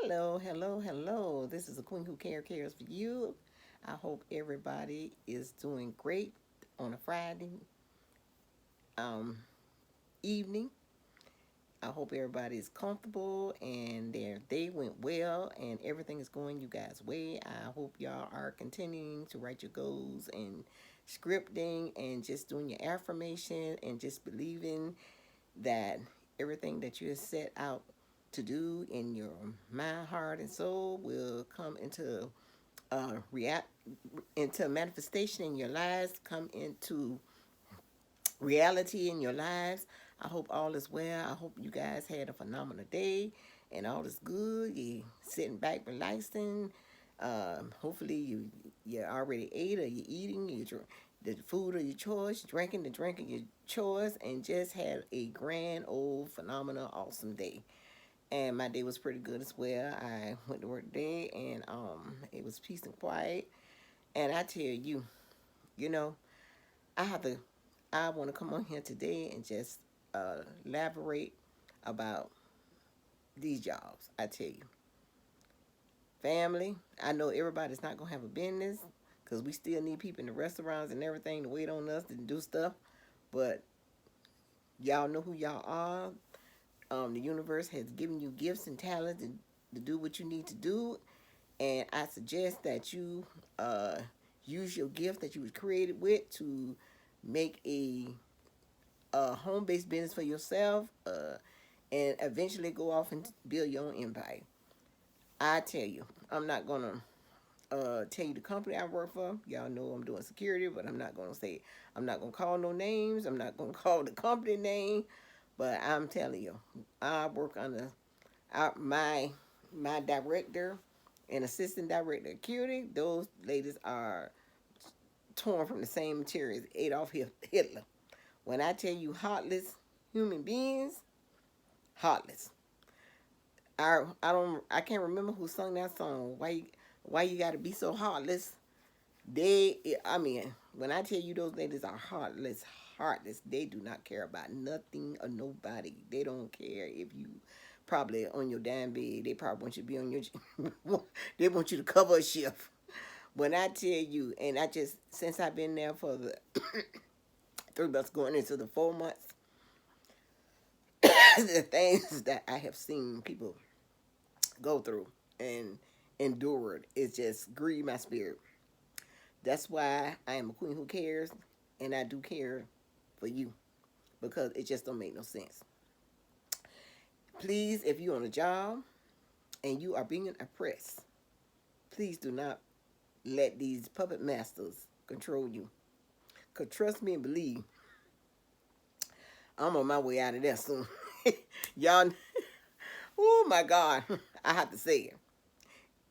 Hello, hello, hello. This is the Queen Who cares for you. I hope everybody is doing great on a Friday um, evening. I hope everybody is comfortable and their day went well and everything is going you guys' way. I hope y'all are continuing to write your goals and scripting and just doing your affirmation and just believing that everything that you have set out to do in your mind, heart, and soul will come react into manifestation in your lives, come into reality in your lives. I hope all is well. I hope you guys had a phenomenal day and all is good. You sitting back, relaxing. Hopefully you already ate or you eating. You drink the food of your choice, drinking the drink of your choice, and just had a grand old phenomenal awesome day. And my day was pretty good as well. I went to work today and it was peace and quiet. And I tell you, you know, I have to I want to come on here today and just elaborate about these jobs. I tell you, family. I know everybody's not gonna have a business because we still need people in the restaurants and everything to wait on us to do stuff. But y'all know who y'all are. The universe has given you gifts and talents to do what you need to do, and I suggest that you use your gift that you was created with to make a home-based business for yourself, and eventually go off and build your own empire. I tell you, I'm not gonna tell you the company I work for. Y'all know I'm doing security, but I'm not gonna say. I'm not gonna call no names. I'm not gonna call the company name. But I'm telling you, I work under my director and assistant director of security. Those ladies are torn from the same material as Adolf Hitler. When I tell you heartless human beings, heartless. I can't remember who sung that song. Why you gotta be so heartless? I mean, when I tell you those ladies are heartless, heartless, they do not care about nothing or nobody. They don't care if you probably on your damn bed. They probably want you to be on your. They want you to cover a shift. When I tell you, and I just since I've been there for the 3 months going into the 4 months, the things that I have seen people go through and endured, it just grieved my spirit. That's why I am a queen who cares, and I do care for you because it just don't make no sense. Please, if you're on a job and you are being oppressed, please do not let these puppet masters control you. Cause trust me and believe, I'm on my way out of there soon. Y'all, oh my God, I have to say it.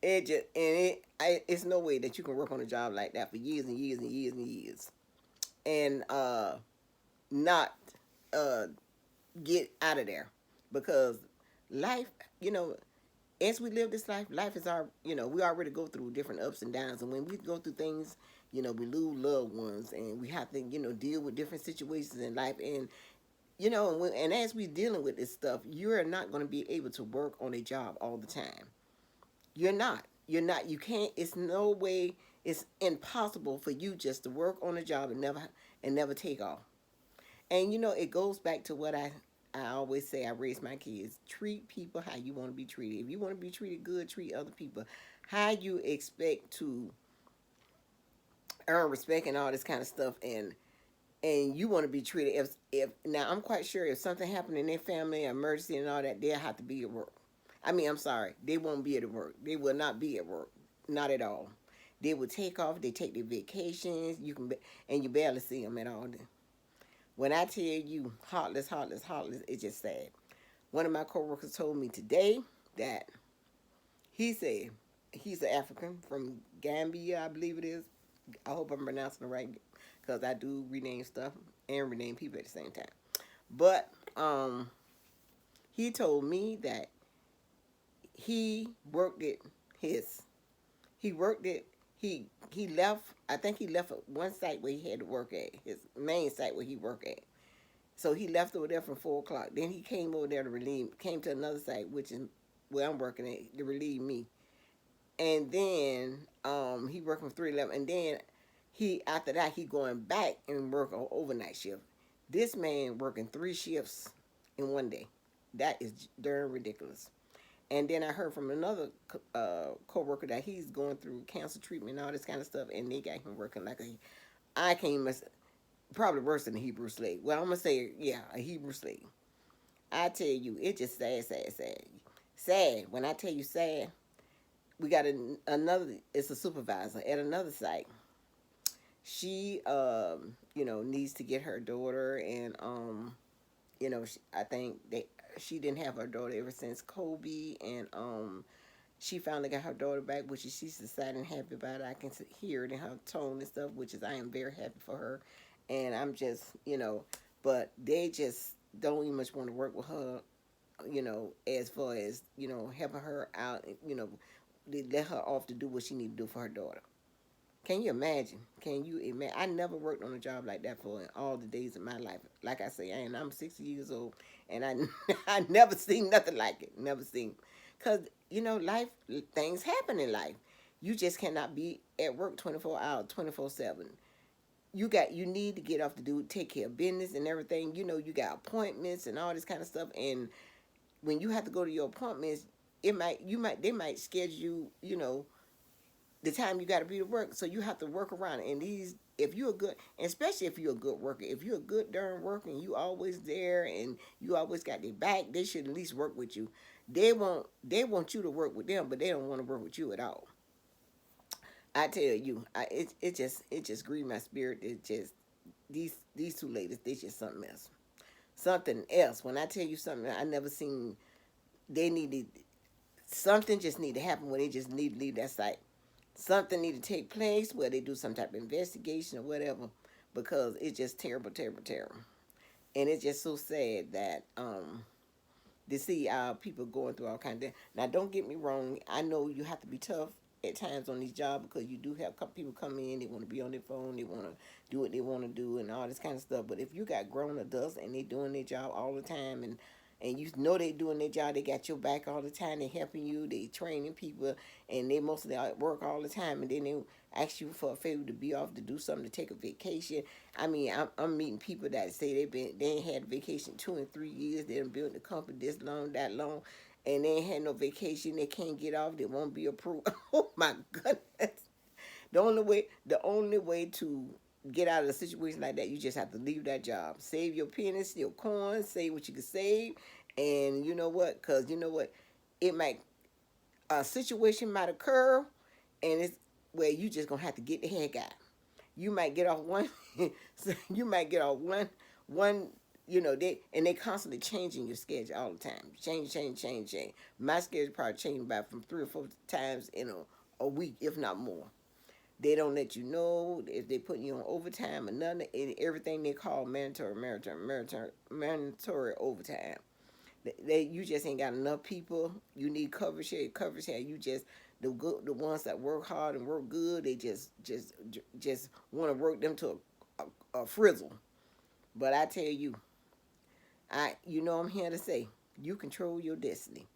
It just it's no way that you can work on a job like that for years and years and years and years, and not uh get out of there because life, you know, as we live this life, life is our, we already go through different ups and downs, and when we go through things, we lose loved ones, and we have to, deal with different situations in life, and and as we dealing with this stuff, you're not going to be able to work on a job all the time. You're not. You're not. You can't. It's no way. It's impossible for you just to work on a job and never take off. And it goes back to what I always say. I raise my kids. Treat people how you want to be treated. If you want to be treated good, treat other people. How you expect to earn respect and all this kind of stuff, and you want to be treated. If now I'm quite sure if something happened in their family, emergency and all that, they'll have to be at work. I mean, I'm sorry, they won't be at work. They will not be at work, not at all. They will take off. They take their vacations. And you barely see them at all. When I tell you heartless, heartless, heartless, it's just sad. One of my coworkers told me today that he said he's an African from Gambia, I believe it is. I hope I'm pronouncing it right because I do rename stuff and rename people at the same time. But he told me that he worked it his he worked it he left. I think he left at one site where he had to work at, his main site where he worked at. So he left over there from 4 o'clock. Then he came over there to relieve. Came to another site, which is where I'm working at to relieve me. And then he working from 3 to 11, and then he after that he going back and work an overnight shift. This man working 3 shifts in one day. That is darn ridiculous. And then I heard from another co-worker that he's going through cancer treatment and all this kind of stuff, and they got him working like a, I can't even, probably worse than a Hebrew slave. Well, I'm gonna say, yeah, a Hebrew slave. I tell you, it's just sad, sad, sad, sad. When I tell you sad, we got another. It's a supervisor at another site. She, needs to get her daughter, and I think that she didn't have her daughter ever since Kobe, and she finally got her daughter back, which is she's excited and happy about it. I can hear it in her tone and stuff, which is I am very happy for her, and I'm just but they just don't even much want to work with her, as far as helping her out, they let her off to do what she need to do for her daughter. Can you imagine? Can you imagine? I never worked on a job like that for all the days of my life. Like I say, I'm 60 years old, and I never seen nothing like it. Never seen, cause life things happen in life. You just cannot be at work 24 hours, 24/7. You need to get off to do take care of business and everything. You got appointments and all this kind of stuff, and when you have to go to your appointments, they might schedule the time you got to be to work, so you have to work around it. And if you're a good, especially if you're a good worker, if you're a good darn worker and you always there and you always got their back, they should at least work with you. They want you to work with them, but they don't want to work with you at all. I tell you, it just grieved my spirit. It just these two ladies, they just something else, something else. When I tell you something, I never seen. They needed something just need to happen when they just need to leave that site. Something need to take place where they do some type of investigation or whatever, because it's just terrible, terrible, terrible. And it's just so sad that to see people going through all kinds of. Now, don't get me wrong. I know you have to be tough at times on these jobs, because you do have people come in. They want to be on their phone. They want to do what they want to do and all this kind of stuff. But if you got grown adults and they doing their job all the time, and you know they doing their job, they got your back all the time, they helping you, they training people, and they mostly at work all the time, and then they ask you for a favor to be off to do something, to take a vacation. I mean, I'm meeting people that say they ain't had a vacation 2 and 3 years. They done built the company this long, that long, and they ain't had no vacation. They can't get off. They won't be approved. Oh my goodness! The only way to get out of a situation like that, you just have to leave that job. Save your pennies, your coins, save what you can save, and you know what? Because you know what, it might a situation might occur, and it's where you just gonna have to get the heck out. You might get off one, you might get off one. They constantly changing your schedule all the time. Change, change, change, change. My schedule probably changed by from 3 or 4 times in a week, if not more. They don't let you know if they putting you on overtime or nothing. Everything they call mandatory overtime. You just ain't got enough people. You need coverage here, coverage here. You just the ones that work hard and work good. They just want to work them to a frizzle. But I tell you, I'm here to say, you control your destiny.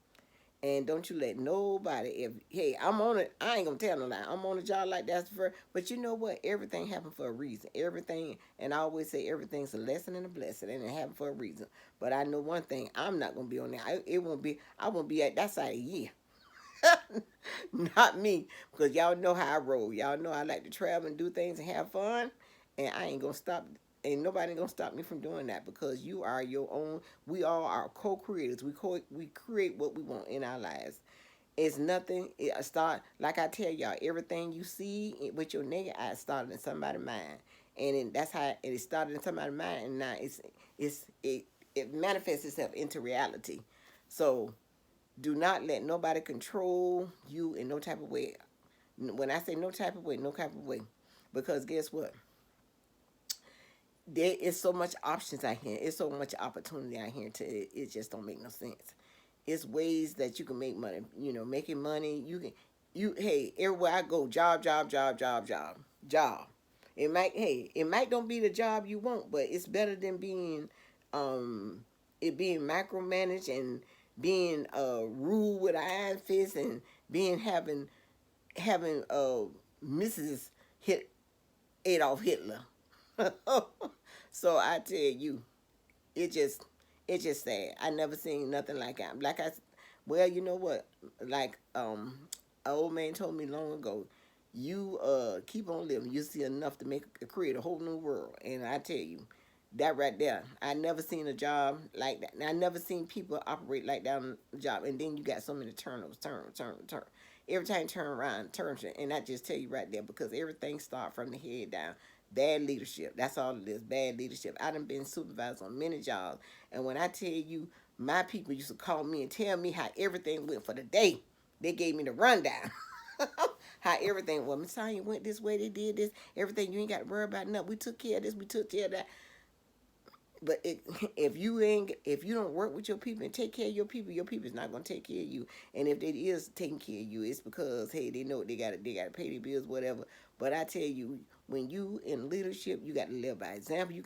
And don't you let nobody, hey, I'm on it. I ain't gonna tell no lie. I'm on a job like that but you know what? Everything happened for a reason. Everything, and I always say everything's a lesson and a blessing, and it happened for a reason. But I know one thing: I'm not gonna be on there. I won't be at that side of the year. Not me, because y'all know how I roll. Y'all know I like to travel and do things and have fun, and I ain't gonna stop. Ain't nobody gonna stop me from doing that, because you are your own. We all are co-creators. We create what we want in our lives. It's nothing. It start like I tell y'all. Everything you see with your naked eye started in somebody's mind, and that's how it started in somebody's mind, and now it manifests itself into reality. So do not let nobody control you in no type of way. When I say no type of way, no type of way, because guess what? There is so much options out here. It's so much opportunity out here. It just don't make no sense. It's ways that you can make money. Making money. Hey, everywhere I go, job, job, job, job, job, job. It might don't be the job you want, but it's better than being, it being micromanaged and being rude with iron fist and being having Mrs. Hit Adolf Hitler. So I tell you, it just it's just sad. I never seen nothing like that. Well, you know what? Like an old man told me long ago, you keep on living. You see enough to create a whole new world. And I tell you, that right there, I never seen a job like that. And I never seen people operate like that on the job. And then you got so many turnovers, turn. Every time you turn around, and I just tell you right there because everything start from the head down. Bad leadership. That's all it is. Bad leadership. I done been supervised on many jobs, and when I tell you, my people used to call me and tell me how everything went for the day. They gave me the rundown. How everything well, Miss Tanya went this way, they did this, everything, you ain't got to worry about nothing. We took care of this, we took care of that. But if you don't work with your people and take care of your people is not gonna take care of you. And if they is taking care of you, it's because hey, they know they gotta pay their bills, whatever. But I tell you, when you in leadership, you got to live by example. You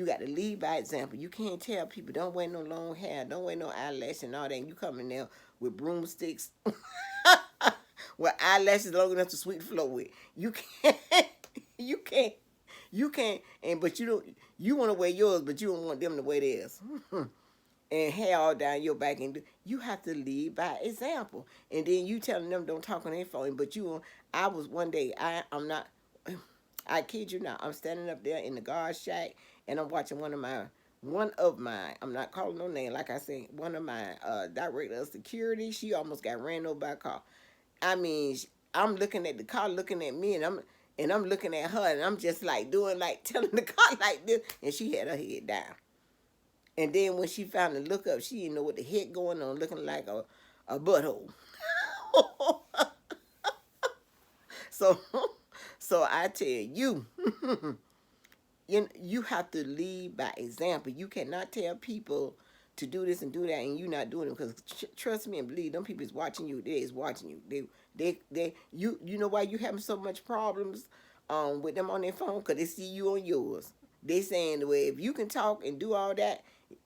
got to lead by example. You can't tell people don't wear no long hair, don't wear no eyelash and all that. And you come in there with broomsticks, with eyelashes long enough to sweep the floor with. You can't. You can't. You can't, and but you don't. You want to wear yours, but you don't want them to wear theirs, and hair all down your back. And you have to lead by example. And then you telling them don't talk on their phone, but you. I was one day. I'm not. I kid you not. I'm standing up there in the guard shack, and I'm watching one of my. I'm not calling no name. Like I said, one of my director of security. She almost got ran over by a car. I mean, I'm looking at the car, looking at me, and I'm looking at her, and I'm just like doing like telling the car like this, and she had her head down. And then when she finally look up, she didn't know what the heck going on, looking like a butthole. So, so I tell you, you have to lead by example. You cannot tell people to do this and do that, and you not doing it because trust me and believe them people is watching you. They is watching you. You know why you having so much problems with them on their phone because they see you on yours. They saying well if you can talk and do all that,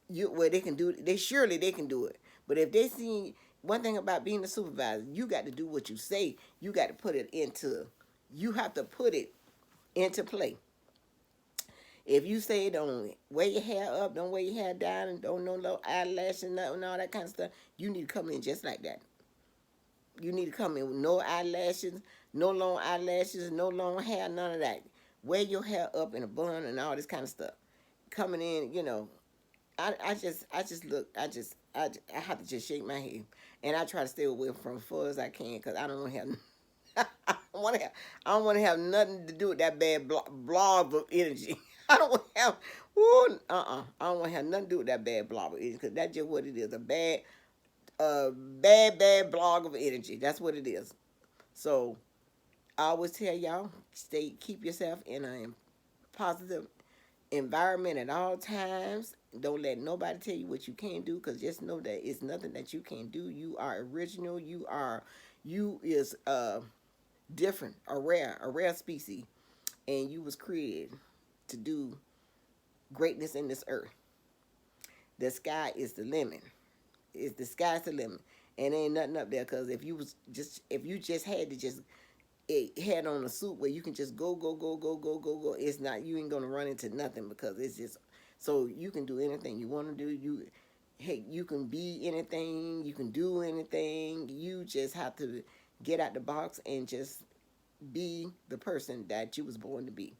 they can do it. They can do it. But if they see one thing about being a supervisor, you got to do what you say. You got to put it into. You have to put it into play. If you say don't wear your hair up, don't wear your hair down, and don't no little eyelashes and all that kind of stuff, you need to come in just like that. You need to come in with no eyelashes, no long eyelashes, no long hair, none of that. Wear your hair up in a bun and all this kind of stuff. Coming in, I have to just shake my head, and I try to stay away from as far as I can because I don't want to have. I don't want to have nothing to do with that bad blob of energy. I don't want to have. I don't want to have nothing to do with that bad blob of energy because that's just what it is. A bad blog of energy. That's what it is. So I always tell y'all, keep yourself in a positive environment at all times. Don't let nobody tell you what you can't do because just know that it's nothing that you can't do. You are original. You is different, a rare species, and you was created to do greatness in this earth. The sky is the limit. The sky's the limit, and ain't nothing up there. Cause if you just had to just had on a suit where you can just go, it's not. You ain't gonna run into nothing because it's just so you can do anything you want to do. You can be anything. You can do anything. You just have to get out the box and just be the person that you was born to be.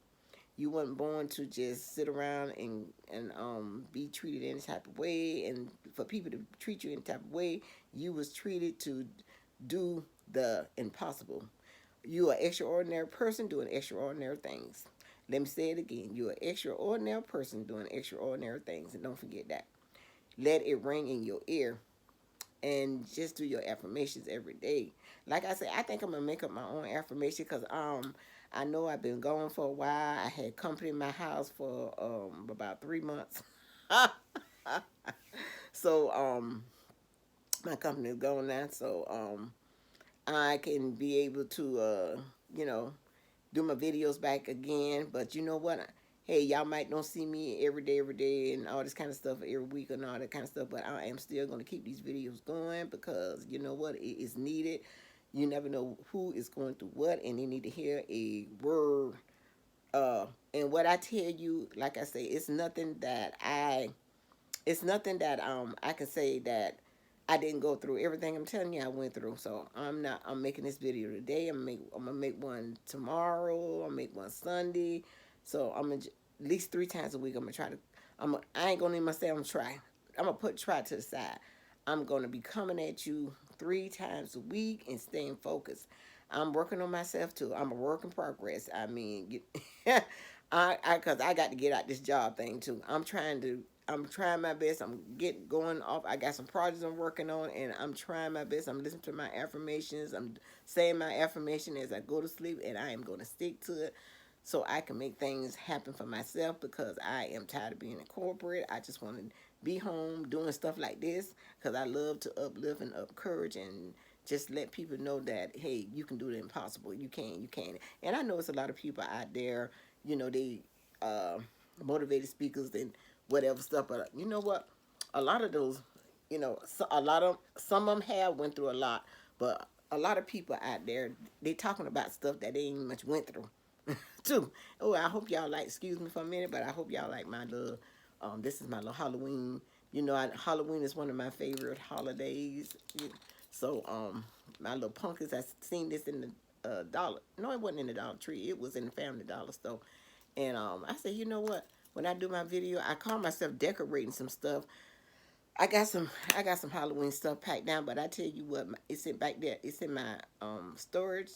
You weren't born to just sit around and be treated any type of way, and for people to treat you any type of way. You was treated to do the impossible. You are an extraordinary person doing extraordinary things. Let me say it again. You're an extraordinary person doing extraordinary things, and don't forget that. Let it ring in your ear, and just do your affirmations every day. Like I said, I think I'm gonna make up my own affirmation because I know I've been gone for a while. I had company in my house for about 3 months. So my company is gone now. So I can be able to do my videos back again. But you know what? hey, y'all might don't see me every day, and all this kind of stuff every week and all that kind of stuff, but I am still going to keep these videos going because you know what? It is needed. You never know who is going through what, and they need to hear a word. And what I tell you, like I say, it's nothing that I can say that I didn't go through. Everything I'm telling you, I went through. So I'm making this video today. I'm gonna make one tomorrow. I'll make one Sunday. So I'm gonna at least 3 times a week. I'm gonna try to. I ain't gonna even say I'm try. I'm gonna put try to the side. I'm gonna be coming at you 3 times a week and staying focused. I'm working on myself too. I'm a work in progress. I mean, cause I got to get out this job thing too. I'm trying my best. I'm getting going off. I got some projects I'm working on, and I'm trying my best. I'm listening to my affirmations. I'm saying my affirmation as I go to sleep, and I am going to stick to it so I can make things happen for myself because I am tired of being in corporate. I just want to be home doing stuff like this because I love to uplift and encourage and just let people know that, hey, you can do the impossible. You can. And I know it's a lot of people out there, they uh, motivated speakers and whatever stuff. But you know what? A lot of those, some of them have went through a lot, but a lot of people out there, they talking about stuff that they ain't much went through, too. Oh, I hope y'all like. Excuse me for a minute, but I hope y'all like my little. This is my little Halloween. Halloween is one of my favorite holidays. So, my little pumpkins. I seen this in the dollar. No, it wasn't in the Dollar Tree. It was in the Family Dollar store. And I said, you know what? When I do my video, I call myself decorating some stuff. I got some Halloween stuff packed down, but I tell you what, it's in back there. It's in my storage,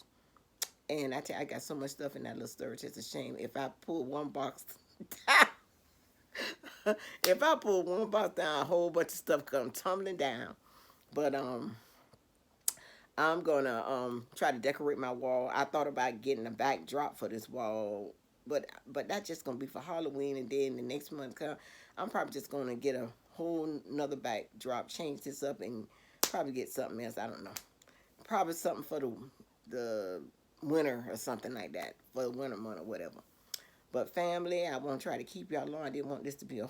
and I got so much stuff in that little storage. It's a shame if I pull one box. If I pull one box down, a whole bunch of stuff come tumbling down. But I'm gonna try to decorate my wall. I thought about getting a backdrop for this wall, but that's just gonna be for Halloween, and then the next month I'm probably just gonna get a whole nother backdrop, change this up, and probably get something else. I don't know. Probably something for the winter or something like that for the winter month or whatever. But family, I want to try to keep y'all long. I didn't want this to be a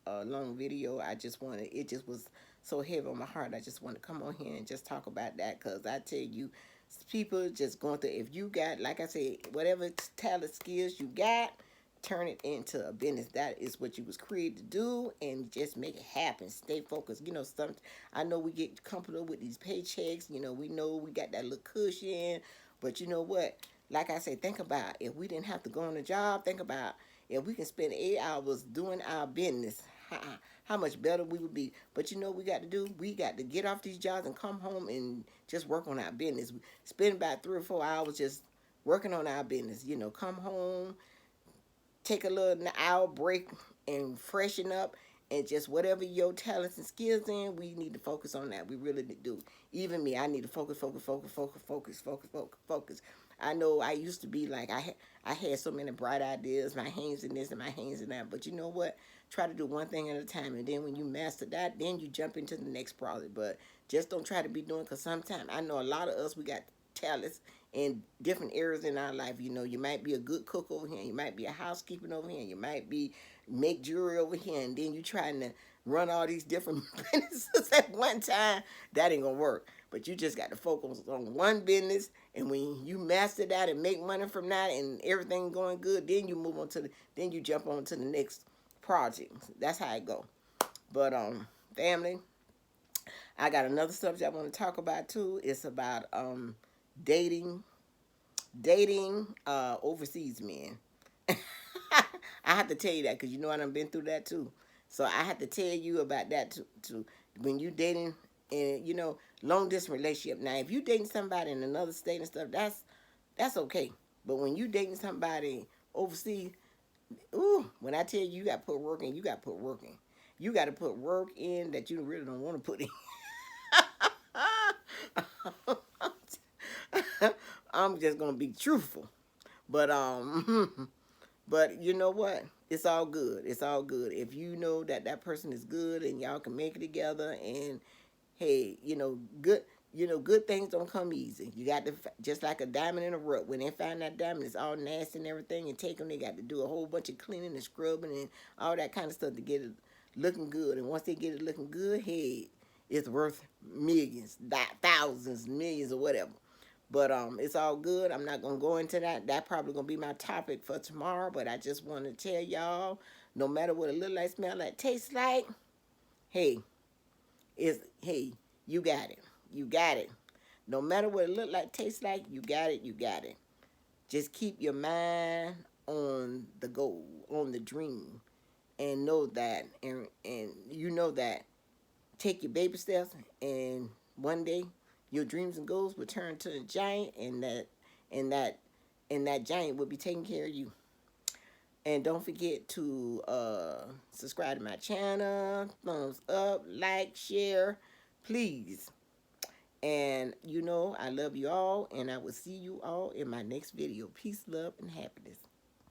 long video. It just was so heavy on my heart. I just want to come on here and just talk about that because I tell you, people just going through, if you got, like I said, whatever talent skills you got, turn it into a business. That is what you was created to do, and just make it happen. Stay focused. I know we get comfortable with these paychecks. We know we got that little cushion, but you know what? Like I said, think about if we didn't have to go on a job. Think about if we can spend 8 hours doing our business. How much better we would be. But you know what we got to do? We got to get off these jobs and come home and just work on our business. Spend about 3 or 4 hours just working on our business. Come home, take a little hour break and freshen up, and just whatever your talents and skills in, we need to focus on that. We really do. Even me, I need to focus. I know I used to be like I had so many bright ideas, my hands in this and my hands in that. But you know what? Try to do one thing at a time, and then when you master that, then you jump into the next project. But just don't try to be doing, because sometimes I know a lot of us, we got talents in different areas in our life. You might be a good cook over here, you might be a housekeeping over here, you might be make jewelry over here, and then you trying to run all these different businesses at one time. That ain't gonna work. But you just got to focus on one business, and when you master that and make money from that, and everything going good, then you move on then you jump on to the next project. That's how it go. But family, I got another subject I want to talk about too. It's about dating overseas men. I have to tell you that because I done been through that too. So I have to tell you about that too. When you dating and long distance relationship. Now, if you dating somebody in another state and stuff, that's okay. But when you dating somebody overseas, ooh, when I tell you, you got to put work in, you got to put work in. You got to put work in that you really don't want to put in. I'm just gonna be truthful, but but you know what? It's all good. It's all good if you know that person is good and y'all can make it together. And hey, good. you know, good things don't come easy. You got to, just like a diamond in a rough. When they find that diamond, it's all nasty and everything, and take them, they got to do a whole bunch of cleaning and scrubbing and all that kind of stuff to get it looking good. And once they get it looking good, hey, it's worth millions, thousands, millions, or whatever. But it's all good. I'm not gonna go into that. That probably gonna be my topic for tomorrow. But I just want to tell y'all, no matter what it look like, smell like, tastes like, hey, hey, you got it. You got it. No matter what it look like, tastes like, you got it. You got it. Just keep your mind on the goal, on the dream, and know that, and you know that. Take your baby steps, and one day your dreams and goals will turn to a giant, and that and that giant will be taking care of you. And don't forget to subscribe to my channel, thumbs up, like, share, please. And you know, I love you all, and I will see you all in my next video. Peace, love, and happiness.